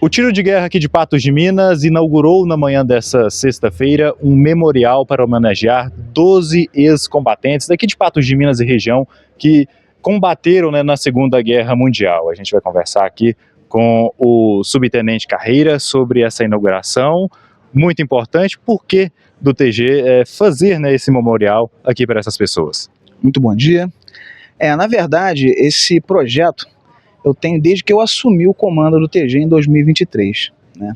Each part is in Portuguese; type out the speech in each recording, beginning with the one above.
O Tiro de Guerra aqui de Patos de Minas inaugurou na manhã dessa sexta-feira um memorial para homenagear 12 ex-combatentes daqui de Patos de Minas e região que combateram, né, na Segunda Guerra Mundial. A gente vai conversar aqui com o subtenente Carreira sobre essa inauguração, muito importante, por que do TG fazer, né, esse memorial aqui para essas pessoas. Muito bom dia. Na verdade, esse projeto eu tenho desde que eu assumi o comando do TG em 2023, né?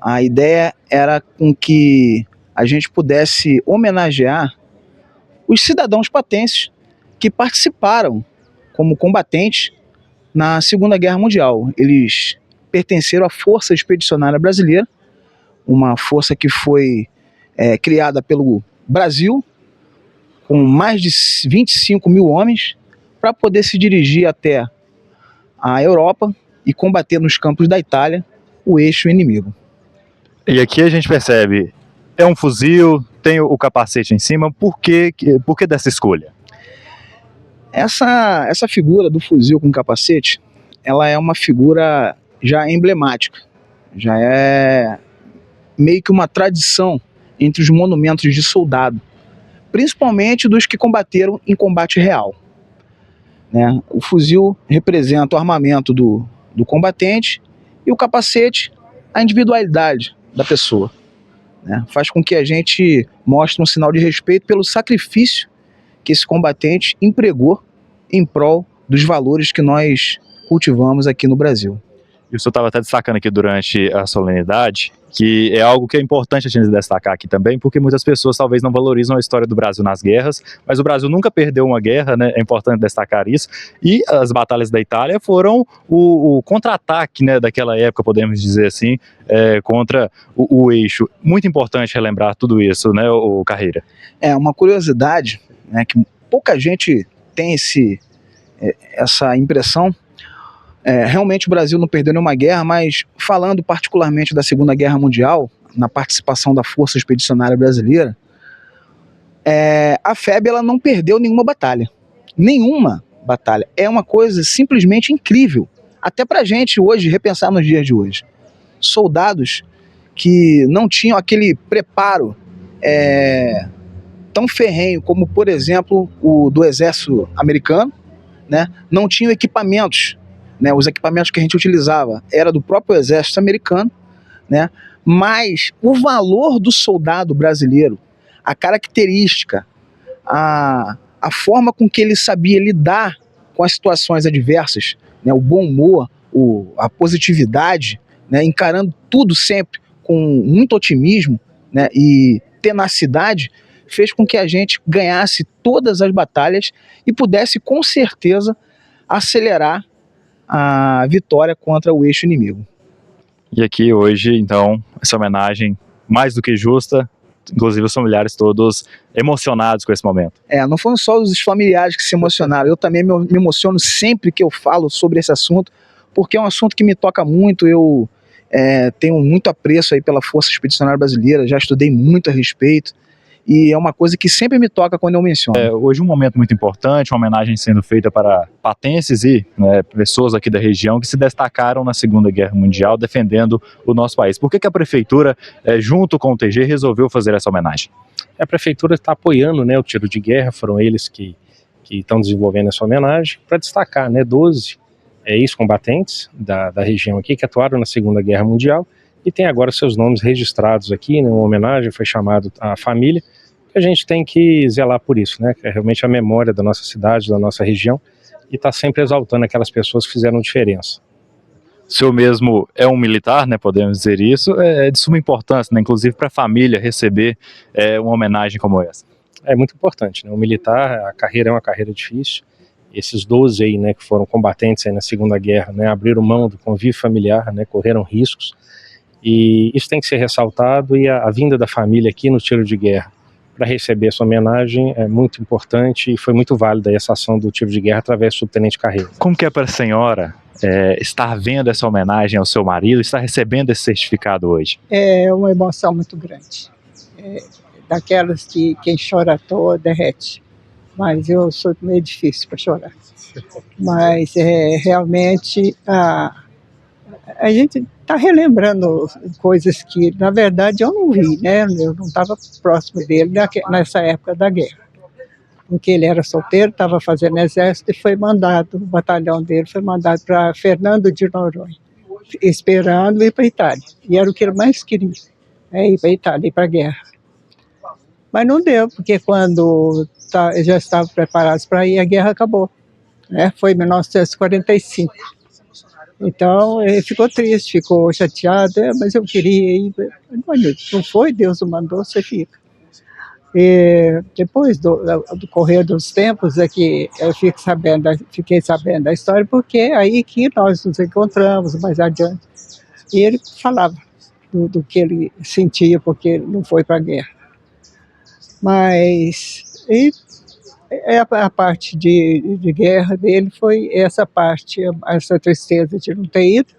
A ideia era com que a gente pudesse homenagear os cidadãos patenses que participaram como combatentes na Segunda Guerra Mundial. Eles pertenceram à Força Expedicionária Brasileira, uma força que foi criada pelo Brasil, com mais de 25 mil homens, para poder se dirigir até a Europa e combater nos campos da Itália o eixo inimigo. E aqui a gente percebe, é um fuzil, tem o capacete em cima, por que dessa escolha? Essa figura do fuzil com capacete, ela é uma figura já emblemática, já é meio que uma tradição entre os monumentos de soldado, principalmente dos que combateram em combate real, né? O fuzil representa o armamento do combatente e o capacete a individualidade da pessoa, né? Faz com que a gente mostre um sinal de respeito pelo sacrifício que esse combatente empregou em prol dos valores que nós cultivamos aqui no Brasil. E o senhor estava até destacando aqui durante a solenidade, que é algo que é importante a gente destacar aqui também, porque muitas pessoas talvez não valorizam a história do Brasil nas guerras, mas o Brasil nunca perdeu uma guerra, né? É importante destacar isso, e as batalhas da Itália foram o contra-ataque, né, daquela época, podemos dizer assim, contra o eixo. Muito importante relembrar tudo isso, né, o Carreira? Uma curiosidade, né, que pouca gente tem essa impressão. Realmente o Brasil não perdeu nenhuma guerra, mas falando particularmente da Segunda Guerra Mundial, na participação da Força Expedicionária Brasileira, a FEB ela não perdeu nenhuma batalha. Nenhuma batalha. É uma coisa simplesmente incrível. Até pra gente hoje, repensar nos dias de hoje. Soldados que não tinham aquele preparo tão ferrenho como, por exemplo, o do exército americano, né? Não tinham equipamentos, né? Os equipamentos que a gente utilizava era do próprio exército americano, né? Mas o valor do soldado brasileiro, a característica, a forma com que ele sabia lidar com as situações adversas, né? O bom humor, a positividade, né? Encarando tudo sempre com muito otimismo, né? E tenacidade, fez com que a gente ganhasse todas as batalhas e pudesse com certeza acelerar a vitória contra o eixo inimigo. E aqui hoje, então, essa homenagem mais do que justa, inclusive os familiares todos emocionados com esse momento. Não foram só os familiares que se emocionaram, eu também me emociono sempre que eu falo sobre esse assunto, porque é um assunto que me toca muito. Eu tenho muito apreço aí pela Força Expedicionária Brasileira, já estudei muito a respeito, e é uma coisa que sempre me toca quando eu menciono. Hoje um momento muito importante, uma homenagem sendo feita para patenses e, né, pessoas aqui da região que se destacaram na Segunda Guerra Mundial defendendo o nosso país. Por que a Prefeitura, junto com o TG, resolveu fazer essa homenagem? A Prefeitura está apoiando, né, o Tiro de Guerra, foram eles que estão desenvolvendo essa homenagem, para destacar, né, 12 ex-combatentes da região aqui que atuaram na Segunda Guerra Mundial e tem agora seus nomes registrados aqui, né, uma homenagem foi chamado à família. A gente tem que zelar por isso, né? Que é realmente a memória da nossa cidade, da nossa região, e está sempre exaltando aquelas pessoas que fizeram diferença. O senhor mesmo é um militar, né? Podemos dizer isso, é de suma importância, né? Inclusive para a família receber uma homenagem como essa. É muito importante, né? O militar, a carreira é uma carreira difícil. Esses 12 aí, né, que foram combatentes aí na Segunda Guerra, né, abriram mão do convívio familiar, né, correram riscos, e isso tem que ser ressaltado, e a vinda da família aqui no Tiro de Guerra para receber essa homenagem é muito importante, e foi muito válida essa ação do Tiro de Guerra através do subtenente Carreira. Como que é para a senhora estar vendo essa homenagem ao seu marido, estar recebendo esse certificado hoje? É uma emoção muito grande, daquelas que quem chora à toa derrete, mas eu sou meio difícil para chorar, mas realmente A gente está relembrando coisas que, na verdade, eu não vi, né? Eu não estava próximo dele nessa época da guerra. Porque ele era solteiro, estava fazendo exército e foi mandado, o batalhão dele foi mandado para Fernando de Noronha, esperando ir para a Itália. E era o que ele mais queria, ir para a Itália, ir para a guerra. Mas não deu, porque quando já estavam preparados para ir, a guerra acabou. Né? Foi em 1945. Então, ele ficou triste, ficou chateado, mas eu queria ir. Não foi, Deus o mandou, você fica. E depois do correr dos tempos é que eu fiquei sabendo da história, porque é aí que nós nos encontramos mais adiante. E ele falava do que ele sentia, porque ele não foi para a guerra. Mas a parte de guerra dele foi essa parte, essa tristeza de não ter ido.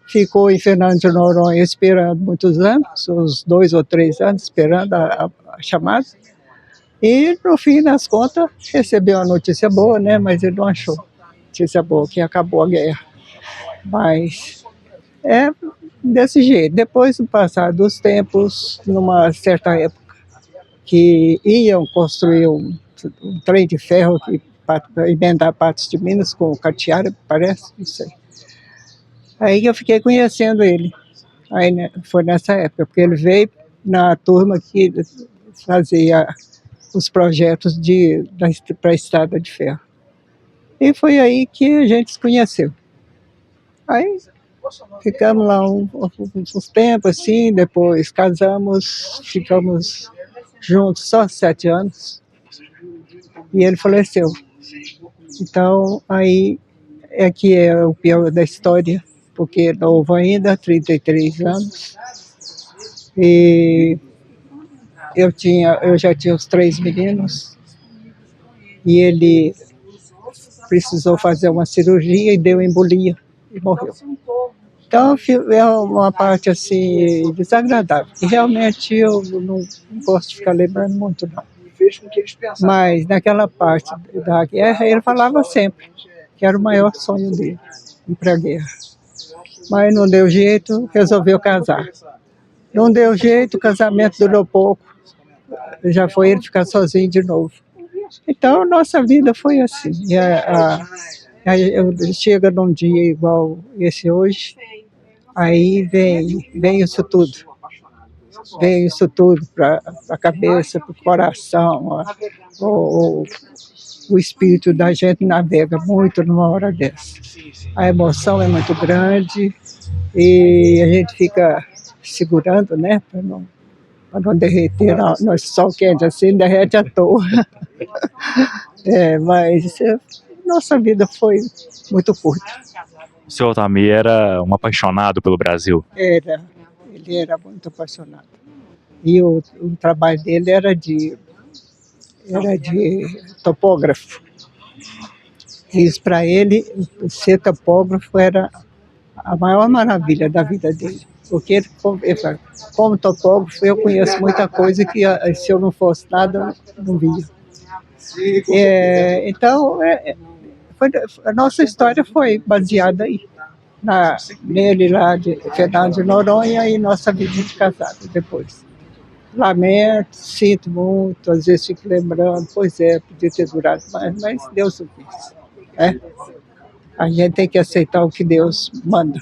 Ficou em Fernando de Noronha esperando muitos anos, uns 2 ou 3 anos, esperando a chamada. E, no fim das contas, recebeu uma notícia boa, né? Mas ele não achou notícia boa, que acabou a guerra. Mas é desse jeito. Depois do passar dos tempos, numa certa época, que iam construir um trem de ferro para emendar Patos de Minas com Catiara, parece, não sei. Aí eu fiquei conhecendo ele. Aí, né, foi nessa época, porque ele veio na turma que fazia os projetos para a Estrada de Ferro. E foi aí que a gente se conheceu. Aí ficamos lá uns tempos assim, depois casamos, ficamos juntos só 7 anos. E ele faleceu. Então, aí é que é o pior da história, porque é novo ainda, 33 anos. E eu já tinha os 3 meninos. E ele precisou fazer uma cirurgia e deu embolia e morreu. Então, é uma parte assim desagradável. E realmente eu não gosto de ficar lembrando muito, não. Mas naquela parte da guerra, ele falava sempre que era o maior sonho dele, ir para a guerra. Mas não deu jeito, resolveu casar. Não deu jeito, o casamento durou pouco. Já foi ele ficar sozinho de novo. Então, nossa vida foi assim. Chega num dia igual esse hoje, aí vem isso tudo. Vem isso tudo para a cabeça, para o coração. O espírito da gente navega muito numa hora dessa. A emoção é muito grande e a gente fica segurando, né, para não derreter. Nosso sol quente assim derrete à toa. Mas nossa vida foi muito curta. O seu Altamir era um apaixonado pelo Brasil. Ele era muito apaixonado. E o trabalho dele era de topógrafo. Isso para ele, ser topógrafo era a maior maravilha da vida dele. Porque ele fala, como topógrafo, eu conheço muita coisa que se eu não fosse nada, não via. Então, a nossa história foi baseada aí, nele lá de Fernando de Noronha e nossa vida de casado depois. Lamento, sinto muito, às vezes fico lembrando, pois podia ter durado mais, mas Deus o quis. A gente tem que aceitar o que Deus manda.